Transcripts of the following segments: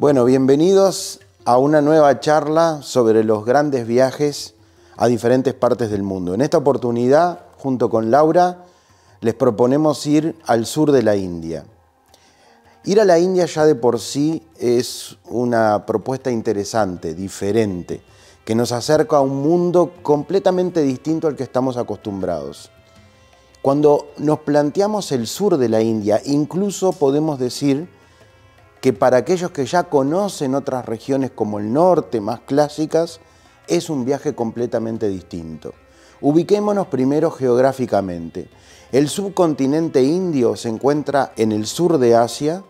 Bueno, bienvenidos a una nueva charla sobre los grandes viajes a diferentes partes del mundo. En esta oportunidad, junto con Laura, les proponemos ir al sur de la India. Ir a la India ya de por sí es una propuesta interesante, diferente, que nos acerca a un mundo completamente distinto al que estamos acostumbrados. Cuando nos planteamos el sur de la India, incluso podemos decir que para aquellos que ya conocen otras regiones como el norte, más clásicas, es un viaje completamente distinto. Ubiquémonos primero geográficamente. El subcontinente indio se encuentra en el sur de Asia,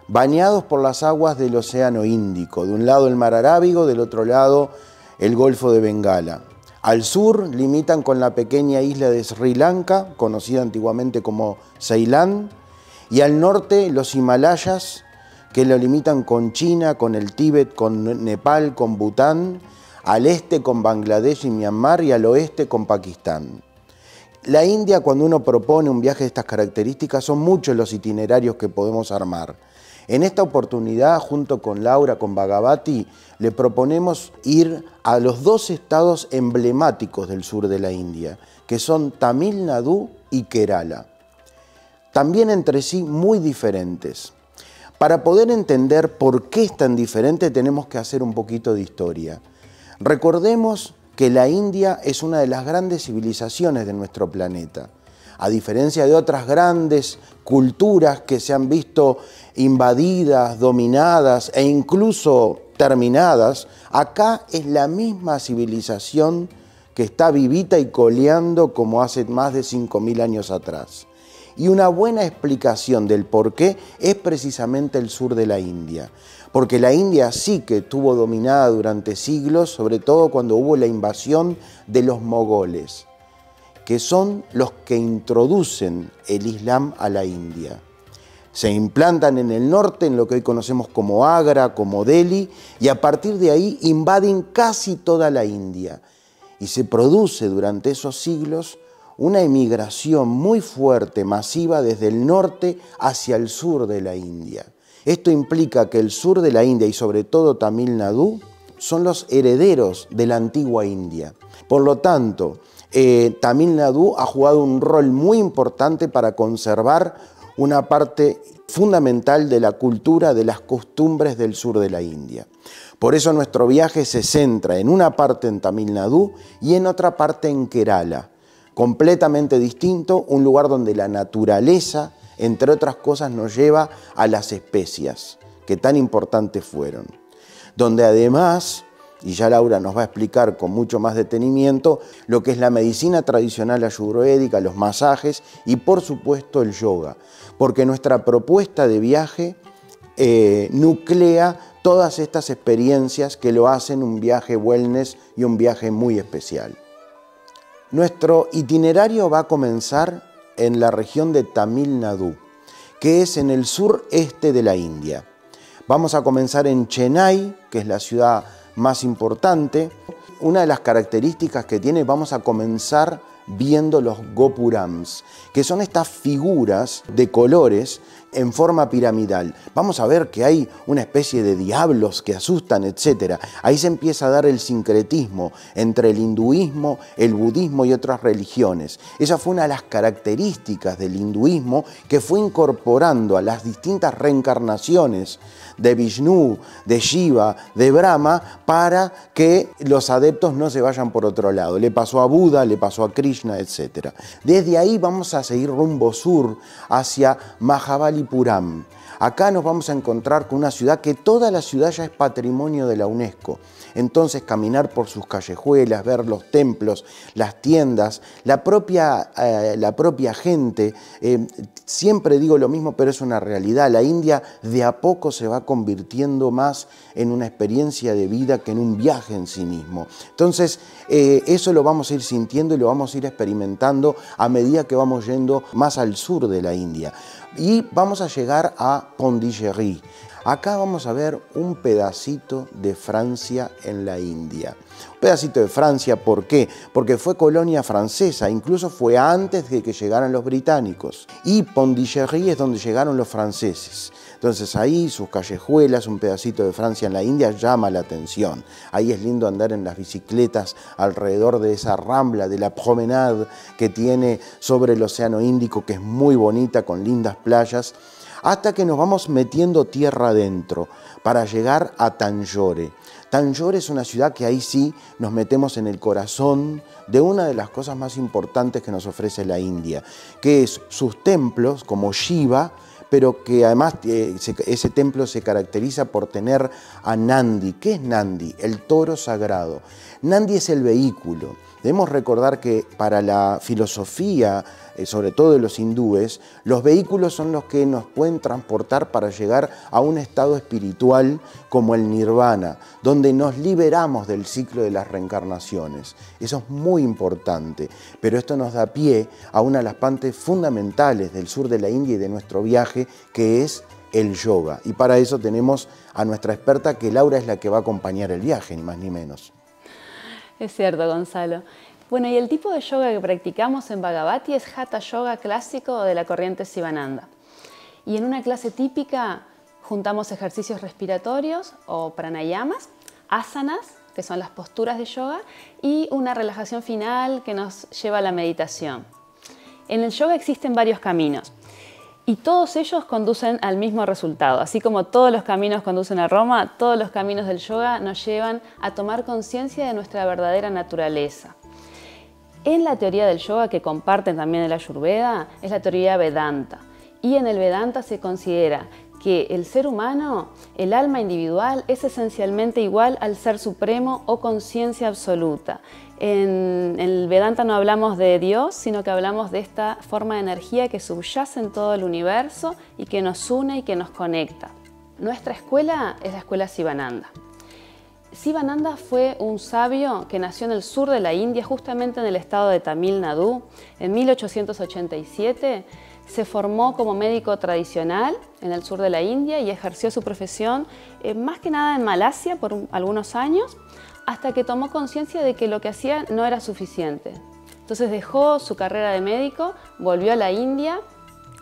bañados por las aguas del Océano Índico. De un lado el Mar Arábigo, del otro lado el Golfo de Bengala. Al sur limitan con la pequeña isla de Sri Lanka, conocida antiguamente como Ceilán, y al norte los Himalayas, que lo limitan con China, con el Tíbet, con Nepal, con Bután, al este con Bangladesh y Myanmar y al oeste con Pakistán. La India, cuando uno propone un viaje de estas características, son muchos los itinerarios que podemos armar. En esta oportunidad, junto con Laura, con Bhagavati, le proponemos ir a los dos estados emblemáticos del sur de la India, que son Tamil Nadu y Kerala. También entre sí muy diferentes. Para poder entender por qué es tan diferente, tenemos que hacer un poquito de historia. Recordemos que la India es una de las grandes civilizaciones de nuestro planeta. A diferencia de otras grandes culturas que se han visto invadidas, dominadas e incluso terminadas, acá es la misma civilización que está vivita y coleando como hace más de 5.000 años atrás. Y una buena explicación del por qué es precisamente el sur de la India. Porque la India sí que estuvo dominada durante siglos, sobre todo cuando hubo la invasión de los mogoles, que son los que introducen el Islam a la India. Se implantan en el norte, en lo que hoy conocemos como Agra, como Delhi, y a partir de ahí invaden casi toda la India. Y se produce durante esos siglos una emigración muy fuerte, masiva, desde el norte hacia el sur de la India. Esto implica que el sur de la India y sobre todo Tamil Nadu son los herederos de la antigua India. Por lo tanto, Tamil Nadu ha jugado un rol muy importante para conservar una parte fundamental de la cultura, de las costumbres del sur de la India. Por eso nuestro viaje se centra en una parte en Tamil Nadu y en otra parte en Kerala. Completamente distinto, un lugar donde la naturaleza, entre otras cosas, nos lleva a las especias, que tan importantes fueron. Donde además, y ya Laura nos va a explicar con mucho más detenimiento, lo que es la medicina tradicional ayurvédica, los masajes y por supuesto el yoga, porque nuestra propuesta de viaje nuclea todas estas experiencias que lo hacen un viaje wellness y un viaje muy especial. Nuestro itinerario va a comenzar en la región de Tamil Nadu, que es en el sureste de la India. Vamos a comenzar en Chennai, que es la ciudad más importante. Una de las características que tiene, vamos a comenzar viendo los gopurams, que son estas figuras de colores en forma piramidal. Vamos a ver que hay una especie de diablos que asustan, etc. Ahí se empieza a dar el sincretismo entre el hinduismo, el budismo y otras religiones. Esa fue una de las características del hinduismo que fue incorporando a las distintas reencarnaciones de Vishnu, de Shiva, de Brahma, para que los adeptos no se vayan por otro lado. Le pasó a Buda, le pasó a Krishna, etc. Desde ahí vamos a seguir rumbo sur hacia Mahabalipuram. Acá nos vamos a encontrar con una ciudad que toda la ciudad ya es patrimonio de la UNESCO. Entonces caminar por sus callejuelas, ver los templos, las tiendas, la propia gente, siempre digo lo mismo, pero es una realidad. La India de a poco se va convirtiendo más en una experiencia de vida que en un viaje en sí mismo. Entonces, eso lo vamos a ir sintiendo y lo vamos a ir experimentando a medida que vamos yendo más al sur de la India. Y vamos a llegar a Pondicherry. Acá vamos a ver un pedacito de Francia en la India. Un pedacito de Francia, ¿por qué? Porque fue colonia francesa, incluso fue antes de que llegaran los británicos. Y Pondicherry es donde llegaron los franceses. Entonces ahí sus callejuelas, un pedacito de Francia en la India llama la atención. Ahí es lindo andar en las bicicletas alrededor de esa rambla, de la promenade que tiene sobre el Océano Índico, que es muy bonita, con lindas playas, hasta que nos vamos metiendo tierra adentro para llegar a Tanjore. Tanjore es una ciudad que ahí sí nos metemos en el corazón de una de las cosas más importantes que nos ofrece la India, que es sus templos como Shiva, pero que además ese templo se caracteriza por tener a Nandi. ¿Qué es Nandi? El toro sagrado. Nandi es el vehículo. Debemos recordar que para la filosofía, sobre todo de los hindúes, los vehículos son los que nos pueden transportar para llegar a un estado espiritual como el nirvana, donde nos liberamos del ciclo de las reencarnaciones. Eso es muy importante, pero esto nos da pie a una de las partes fundamentales del sur de la India y de nuestro viaje, que es el yoga. Y para eso tenemos a nuestra experta, que Laura es la que va a acompañar el viaje, ni más ni menos. Es cierto, Gonzalo. Bueno, y el tipo de yoga que practicamos en Bhagavati es Hatha Yoga clásico de la corriente Sivananda. Y en una clase típica juntamos ejercicios respiratorios o pranayamas, asanas, que son las posturas de yoga, y una relajación final que nos lleva a la meditación. En el yoga existen varios caminos y todos ellos conducen al mismo resultado. Así como todos los caminos conducen a Roma, todos los caminos del yoga nos llevan a tomar conciencia de nuestra verdadera naturaleza. En la teoría del yoga, que comparten también el Ayurveda, es la teoría Vedanta. Y en el Vedanta se considera que el ser humano, el alma individual, es esencialmente igual al ser supremo o conciencia absoluta. En el Vedanta no hablamos de Dios, sino que hablamos de esta forma de energía que subyace en todo el universo y que nos une y que nos conecta. Nuestra escuela es la escuela Sivananda. Sivananda fue un sabio que nació en el sur de la India, justamente en el estado de Tamil Nadu. En 1887 se formó como médico tradicional en el sur de la India y ejerció su profesión más que nada en Malasia por algunos años, hasta que tomó conciencia de que lo que hacía no era suficiente. Entonces dejó su carrera de médico, volvió a la India,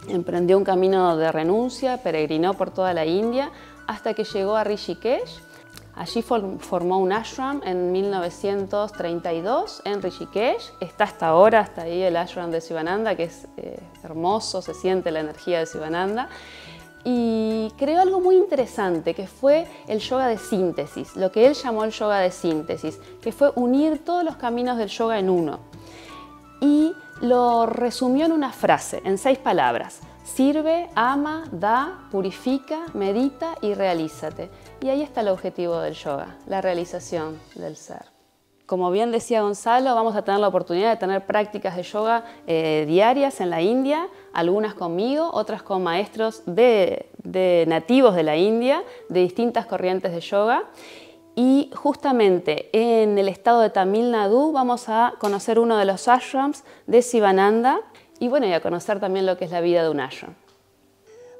emprendió un camino de renuncia, peregrinó por toda la India, hasta que llegó a Rishikesh. Allí formó un ashram en 1932 en Rishikesh. Está hasta ahora, hasta ahí el ashram de Sivananda, que es hermoso, se siente la energía de Sivananda. Y creó algo muy interesante, que fue el yoga de síntesis, lo que él llamó el yoga de síntesis, que fue unir todos los caminos del yoga en uno. Y lo resumió en una frase, en 6 palabras. Sirve, ama, da, purifica, medita y realízate. Y ahí está el objetivo del yoga, la realización del ser. Como bien decía Gonzalo, vamos a tener la oportunidad de tener prácticas de yoga diarias en la India, algunas conmigo, otras con maestros de nativos de la India, de distintas corrientes de yoga. Y justamente en el estado de Tamil Nadu vamos a conocer uno de los ashrams de Sivananda y bueno, y a conocer también lo que es la vida de un ashram.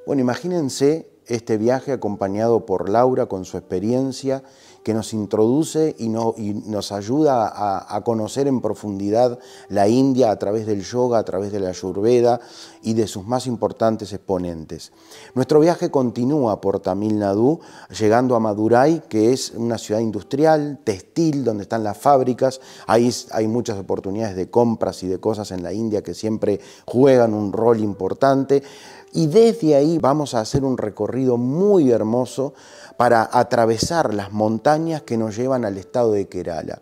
Bueno, imagínense este viaje acompañado por Laura con su experiencia, que nos introduce y nos ayuda a conocer en profundidad la India a través del yoga, a través de la Ayurveda y de sus más importantes exponentes. Nuestro viaje continúa por Tamil Nadu, llegando a Madurai, que es una ciudad industrial, textil, donde están las fábricas. Ahí hay muchas oportunidades de compras y de cosas en la India que siempre juegan un rol importante. Y desde ahí vamos a hacer un recorrido muy hermoso para atravesar las montañas que nos llevan al estado de Kerala.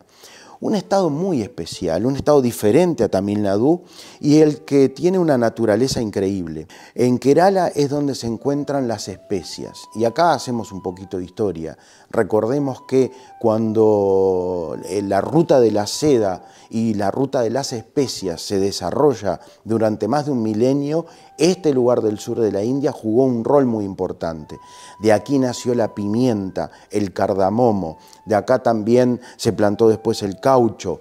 Un estado muy especial, un estado diferente a Tamil Nadu y el que tiene una naturaleza increíble. En Kerala es donde se encuentran las especias y acá hacemos un poquito de historia. Recordemos que cuando la ruta de la seda y la ruta de las especias se desarrolla durante más de un milenio, este lugar del sur de la India jugó un rol muy importante. De aquí nació la pimienta, el cardamomo, de acá también se plantó después el caucho.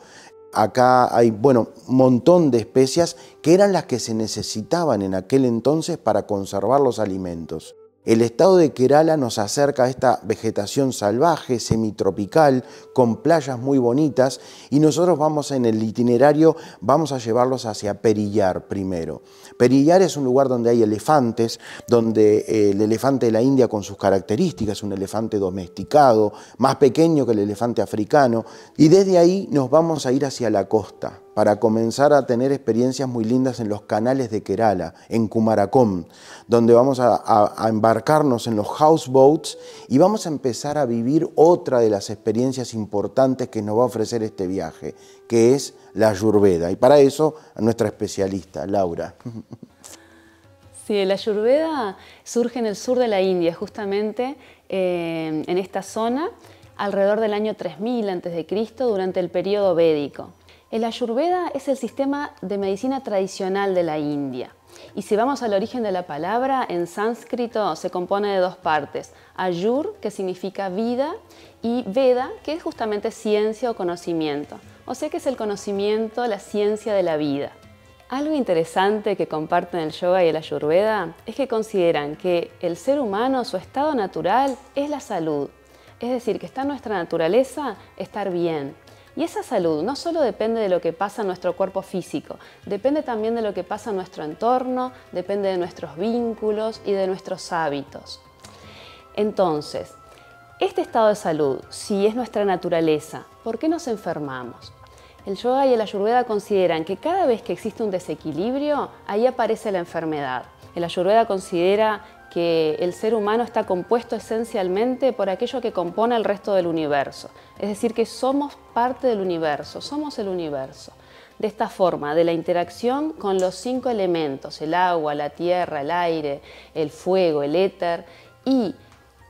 Acá hay, bueno, un montón de especias que eran las que se necesitaban en aquel entonces para conservar los alimentos. El estado de Kerala nos acerca a esta vegetación salvaje, semitropical, con playas muy bonitas, y nosotros vamos en el itinerario, vamos a llevarlos hacia Periyar primero. Periyar es un lugar donde hay elefantes, donde el elefante de la India con sus características, un elefante domesticado, más pequeño que el elefante africano, y desde ahí nos vamos a ir hacia la costa, para comenzar a tener experiencias muy lindas en los canales de Kerala, en Kumarakom, donde vamos a embarcarnos en los houseboats y vamos a empezar a vivir otra de las experiencias importantes que nos va a ofrecer este viaje, que es la Ayurveda. Y para eso, a nuestra especialista, Laura. Sí, la Ayurveda surge en el sur de la India, justamente en esta zona, alrededor del año 3000 a.C., durante el período védico. El Ayurveda es el sistema de medicina tradicional de la India. Y si vamos al origen de la palabra, en sánscrito se compone de dos partes. Ayur, que significa vida, y Veda, que es justamente ciencia o conocimiento. O sea que es el conocimiento, la ciencia de la vida. Algo interesante que comparten el yoga y el Ayurveda es que consideran que el ser humano, su estado natural, es la salud. Es decir, que está en nuestra naturaleza estar bien. Y esa salud no solo depende de lo que pasa en nuestro cuerpo físico, depende también de lo que pasa en nuestro entorno, depende de nuestros vínculos y de nuestros hábitos. Entonces, este estado de salud, si es nuestra naturaleza, ¿por qué nos enfermamos? El yoga y el Ayurveda consideran que cada vez que existe un desequilibrio, ahí aparece la enfermedad. El Ayurveda considera que el ser humano está compuesto esencialmente por aquello que compone el resto del universo. Es decir, que somos parte del universo, somos el universo. De esta forma, de la interacción con los 5 elementos, el agua, la tierra, el aire, el fuego, el éter, y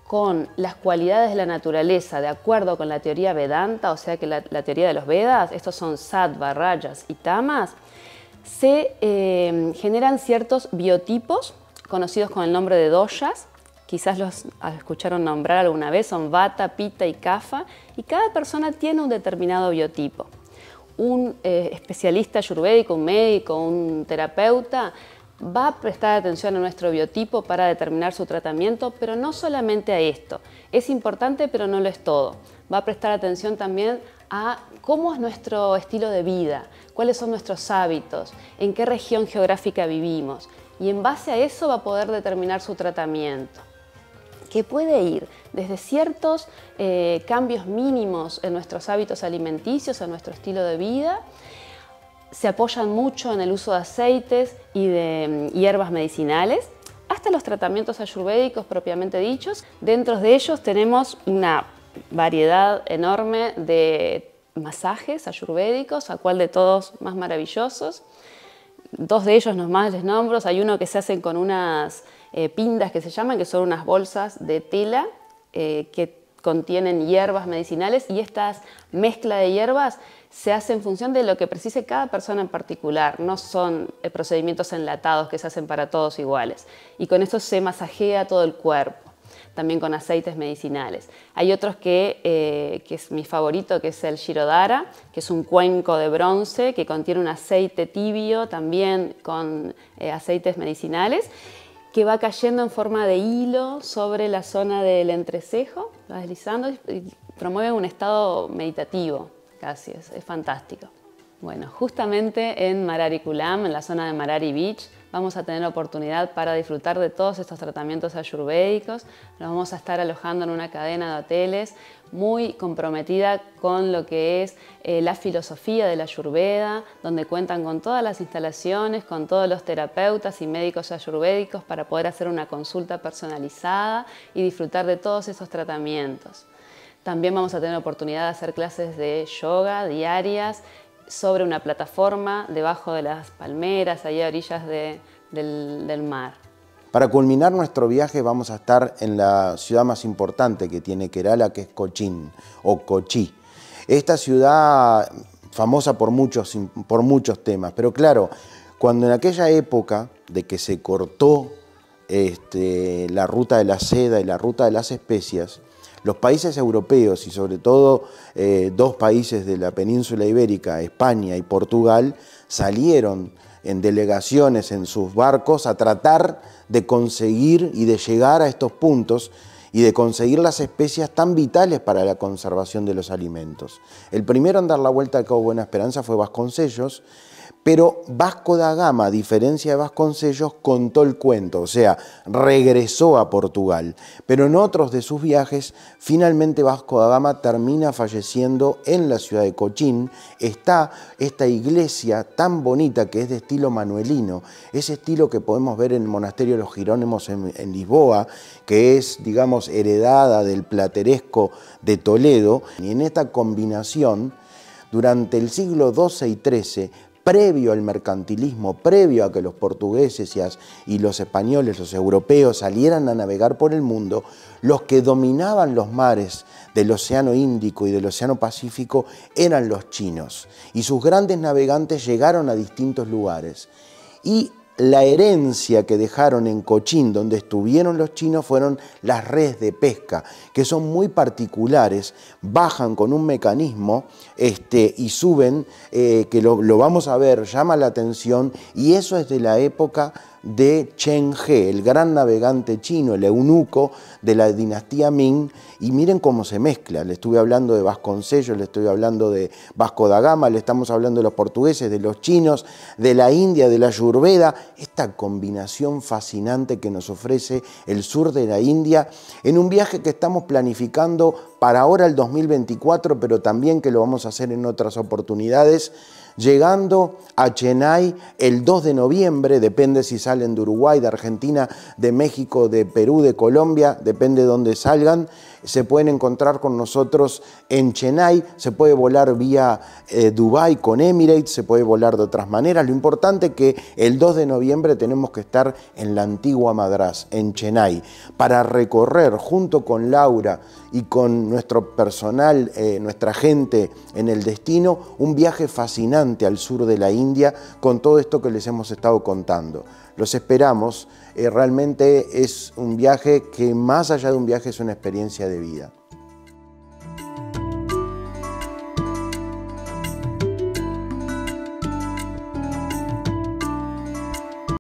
con las cualidades de la naturaleza, de acuerdo con la teoría Vedanta, o sea que la teoría de los Vedas, estos son Sattva, Rajas y Tamas, se generan ciertos biotipos conocidos con el nombre de doshas, quizás los escucharon nombrar alguna vez, son Vata, Pitta y Kapha, y cada persona tiene un determinado biotipo. Un especialista ayurvédico, un médico, un terapeuta, va a prestar atención a nuestro biotipo para determinar su tratamiento, pero no solamente a esto. Es importante, pero no lo es todo. Va a prestar atención también a cómo es nuestro estilo de vida, cuáles son nuestros hábitos, en qué región geográfica vivimos. Y en base a eso va a poder determinar su tratamiento, que puede ir desde ciertos cambios mínimos en nuestros hábitos alimenticios, en nuestro estilo de vida. Se apoyan mucho en el uso de aceites y de hierbas medicinales, hasta los tratamientos ayurvédicos propiamente dichos. Dentro de ellos tenemos una variedad enorme de masajes ayurvédicos, a cual de todos más maravillosos. 2 de ellos nomás les nombro. Hay uno que se hacen con unas pindas que se llaman, que son unas bolsas de tela que contienen hierbas medicinales, y esta mezcla de hierbas se hace en función de lo que precise cada persona en particular. No son procedimientos enlatados que se hacen para todos iguales. Y con esto se masajea todo el cuerpo, también con aceites medicinales. Hay otros que es mi favorito, que es el Shirodhara, que es un cuenco de bronce que contiene un aceite tibio, también con aceites medicinales, que va cayendo en forma de hilo sobre la zona del entrecejo, va deslizando y promueve un estado meditativo, casi, es fantástico. Bueno, justamente en Mararikulam, en la zona de Marari Beach, vamos a tener la oportunidad para disfrutar de todos estos tratamientos ayurvédicos. Nos vamos a estar alojando en una cadena de hoteles muy comprometida con lo que es la filosofía de la Ayurveda, donde cuentan con todas las instalaciones, con todos los terapeutas y médicos ayurvédicos para poder hacer una consulta personalizada y disfrutar de todos esos tratamientos. También vamos a tener la oportunidad de hacer clases de yoga diarias sobre una plataforma debajo de las palmeras, allá a orillas del mar. Para culminar nuestro viaje vamos a estar en la ciudad más importante que tiene Kerala, que es Cochin o Kochi. Esta ciudad famosa por muchos temas, pero claro, cuando en aquella época de que se cortó la ruta de la seda y la ruta de las especias, los países europeos y sobre todo 2 países de la península ibérica, España y Portugal, salieron en delegaciones, en sus barcos, a tratar de conseguir y de llegar a estos puntos y de conseguir las especias tan vitales para la conservación de los alimentos. El primero en dar la vuelta al Cabo Buena Esperanza fue Vasconcellos, pero Vasco da Gama, a diferencia de Vasconcellos, contó el cuento, o sea, regresó a Portugal. Pero en otros de sus viajes, finalmente Vasco da Gama termina falleciendo en la ciudad de Cochín. Está esta iglesia tan bonita que es de estilo manuelino, ese estilo que podemos ver en el monasterio de los Jerónimos en Lisboa, que es, digamos, heredada del plateresco de Toledo. Y en esta combinación, durante el siglo XII y XIII, previo al mercantilismo, previo a que los portugueses y los españoles, los europeos, salieran a navegar por el mundo, los que dominaban los mares del Océano Índico y del Océano Pacífico eran los chinos. Y sus grandes navegantes llegaron a distintos lugares. Y la herencia que dejaron en Cochín, donde estuvieron los chinos, fueron las redes de pesca, que son muy particulares, bajan con un mecanismo y suben, que lo vamos a ver, llama la atención, y eso es de la época de Chen He, el gran navegante chino, el eunuco de la dinastía Ming, y miren cómo se mezcla. Le estuve hablando de Vasconcellos, le estoy hablando de Vasco da Gama, le estamos hablando de los portugueses, de los chinos, de la India, de la Ayurveda, esta combinación fascinante que nos ofrece el sur de la India, en un viaje que estamos planificando para ahora el 2024, pero también que lo vamos a hacer en otras oportunidades, llegando a Chennai el 2 de noviembre, depende si salen de Uruguay, de Argentina, de México, de Perú, de Colombia, depende de dónde salgan, se pueden encontrar con nosotros en Chennai, se puede volar vía Dubái con Emirates, se puede volar de otras maneras. Lo importante es que el 2 de noviembre tenemos que estar en la antigua Madrás, en Chennai, para recorrer junto con Laura y con nuestro personal, nuestra gente en el destino, un viaje fascinante al sur de la India con todo esto que les hemos estado contando. Los esperamos, realmente es un viaje que más allá de un viaje es una experiencia de vida.